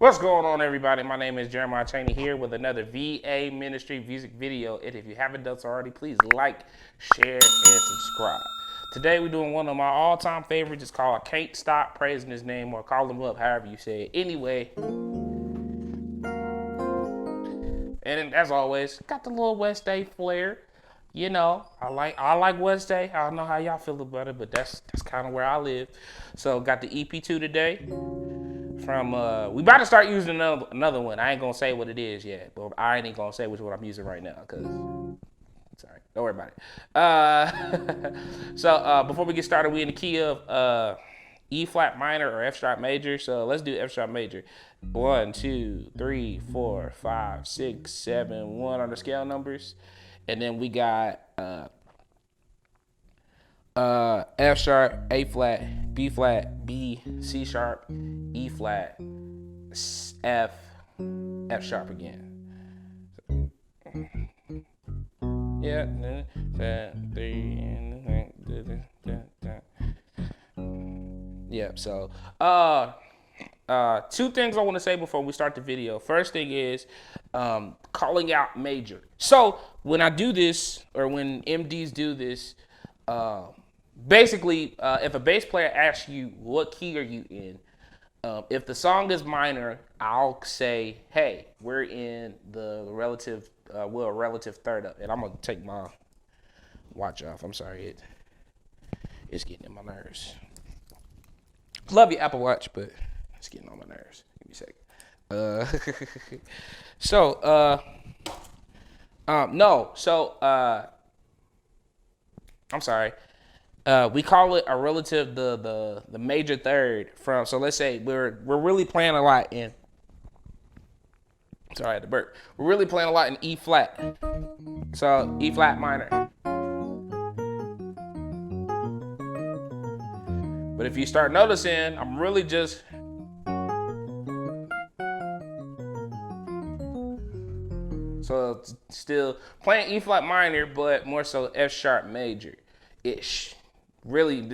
What's going on, everybody? My name is Jeremiah Chaney here with another VA Ministry music video. And if you haven't done so already, please like, share, and subscribe. Today we're doing one of my all-time favorites. It's called Can't Stop Praising His Name, or Call Him Up, however you say it. Anyway, and as always, got the little West Day flair. You know, I like West Day. I don't know how y'all feel about it, but that's kind of where I live. So got the EP2 today. From we about to start using another one. I ain't gonna say what it is yet, but I ain't gonna say which one I'm using right now, cause sorry, don't worry about it. So before we get started, we in the key of E flat minor or F sharp major. So let's do F sharp major. 1, 2, 3, 4, 5, 6, 7, 1 on the scale numbers, and then we got F sharp, A flat, B flat, B, C sharp, E flat, F, F sharp again. Yeah. Yeah. So, two things I want to say before we start the video. First thing is calling out major. So when I do this, or when MDs do this, basically, if a bass player asks you what key are you in, if the song is minor, I'll say, hey, we're in the relative, relative third up. And I'm gonna take my watch off. I'm sorry, it's getting in my nerves. Love your Apple Watch, but it's getting on my nerves. Give me a second. I'm sorry. We call it a relative, the major third from. So let's say we're really playing a lot in. Sorry, I had to burp. We're really playing a lot in E flat. So E flat minor. But if you start noticing, I'm really just. So it's still playing E flat minor, but more so F sharp major ish. Really,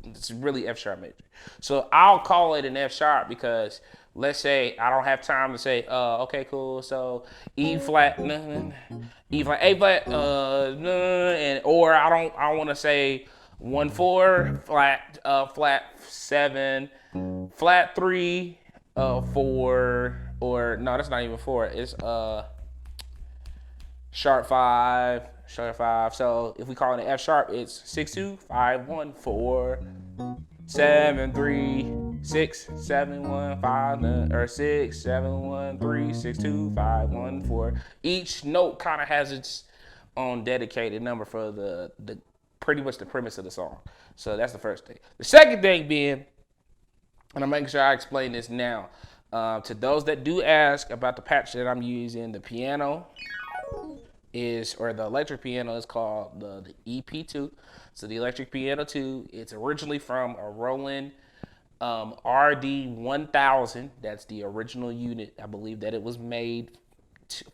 it's really F sharp major. So I'll call it an F sharp because let's say I don't have time to say, okay, cool. So E flat, E flat, A flat, and or I want to say 1 4 flat, flat 7, flat 3, 4, or no, that's not even 4. It's sharp 5. Sharp 5. So if we call it an F sharp, it's 6 2 5 1 4 7 3 6 7 1 5 or 6 7 1 3 6 2 5 1 4. Each note kind of has its own dedicated number for the pretty much the premise of the song. So that's the first thing. The second thing being, and I'm making sure I explain this now, to those that do ask about the patch that I'm using, the piano or the electric piano is called the EP2. So the electric piano 2, it's originally from a Roland RD1000. That's the original unit, I believe, that it was made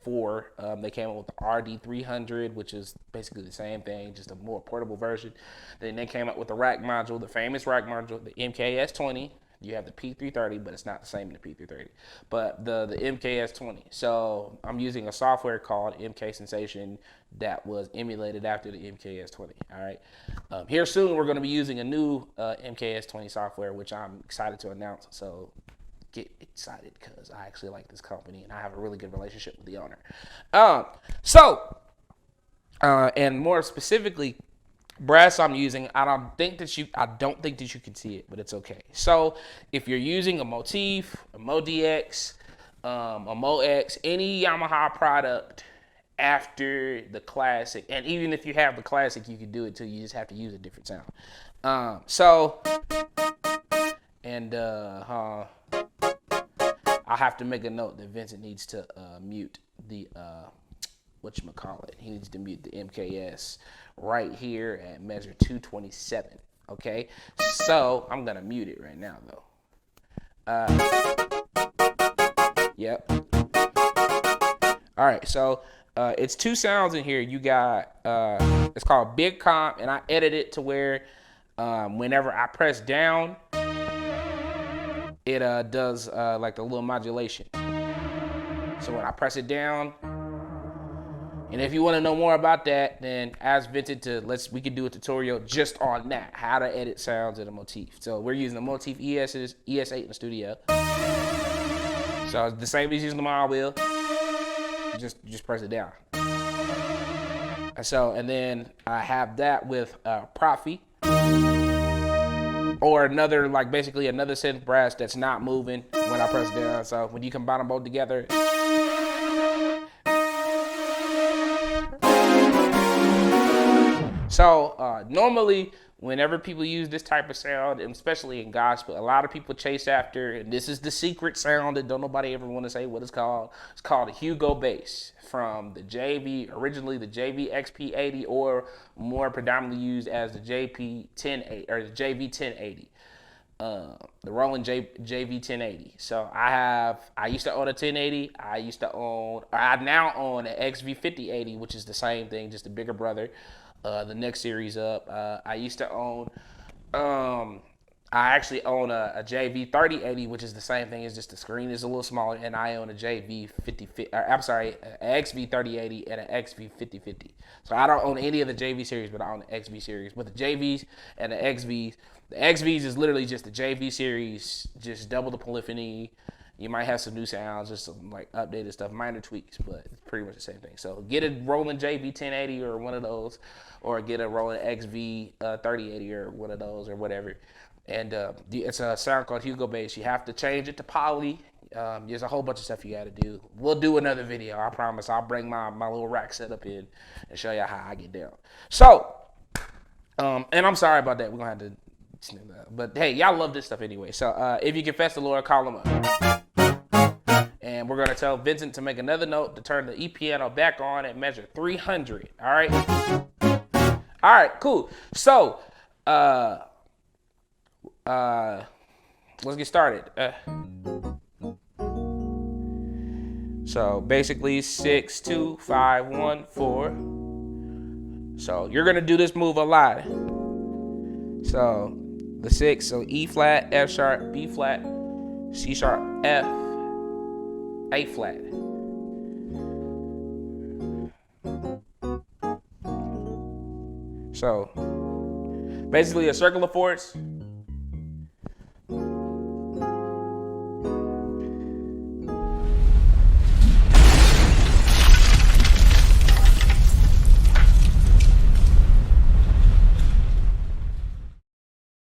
for. They came up with the RD300, which is basically the same thing, just a more portable version. Then they came up with the rack module, the famous rack module, the MKS20. You have the P330, but it's not the same in the P330. But the MKS20. So I'm using a software called MK Sensation that was emulated after the MKS20. All right. Here soon we're going to be using a new MKS20 software, which I'm excited to announce. So get excited because I actually like this company and I have a really good relationship with the owner. And more specifically, brass I'm using, I don't think that you can see it, but it's okay. So if you're using a Motif, a MoDX, a MoX, any Yamaha product after the classic, and even if you have the classic, you can do it too. You just have to use a different sound. I'll have to make a note that Vincent needs to mute the whatchamacallit. He needs to mute the MKS right here at measure 227. Okay, so I'm gonna mute it right now though. Yep. All right, so it's two sounds in here. You got it's called Big Comp, and I edit it to where whenever I press down, it does like the little modulation. So when I press it down, and if you want to know more about that, then ask Vincent we could do a tutorial just on that, how to edit sounds in a motif. So we're using the Motif ES8 in the studio. So it's the same as using the mod wheel. Just press it down. So and then I have that with Profi or another basically another synth brass that's not moving when I press it down. So when you combine them both together. So normally, whenever people use this type of sound, and especially in gospel, a lot of people chase after, and this is the secret sound that don't nobody ever want to say what it's called. It's called a Hugo bass from the originally the JV XP80, or more predominantly used as the JP1080 or the JV1080. The Roland JV1080. So I used to own a 1080. I now own an XV5080, which is the same thing, just a bigger brother. The next series up. I actually own a JV3080, which is the same thing. It's just the screen is a little smaller, and I own a XV3080 and an XV5050. So I don't own any of the JV series, but I own the XV series. But the JVs and the XVs is literally just the JV series, just double the polyphony. You might have some new sounds, just some updated stuff, minor tweaks, but it's pretty much the same thing. So get a Roland JV1080 or one of those, or get a Roland XV 3080 or one of those or whatever. And it's a sound called Hugo Bass. You have to change it to poly. There's a whole bunch of stuff you got to do. We'll do another video, I promise. I'll bring my little rack setup in and show you how I get down. So, and I'm sorry about that. We're going to have to, but hey, y'all love this stuff anyway. So if you confess the Lord, call him up. And we're going to tell Vincent to make another note to turn the E-piano back on and measure 300. All right? All right, cool. So, let's get started. So basically 6, 2, 5, 1, 4. So you're going to do this move a lot. So the 6, so E flat, F sharp, B flat, C sharp, F, A flat. So basically a circle of fourths,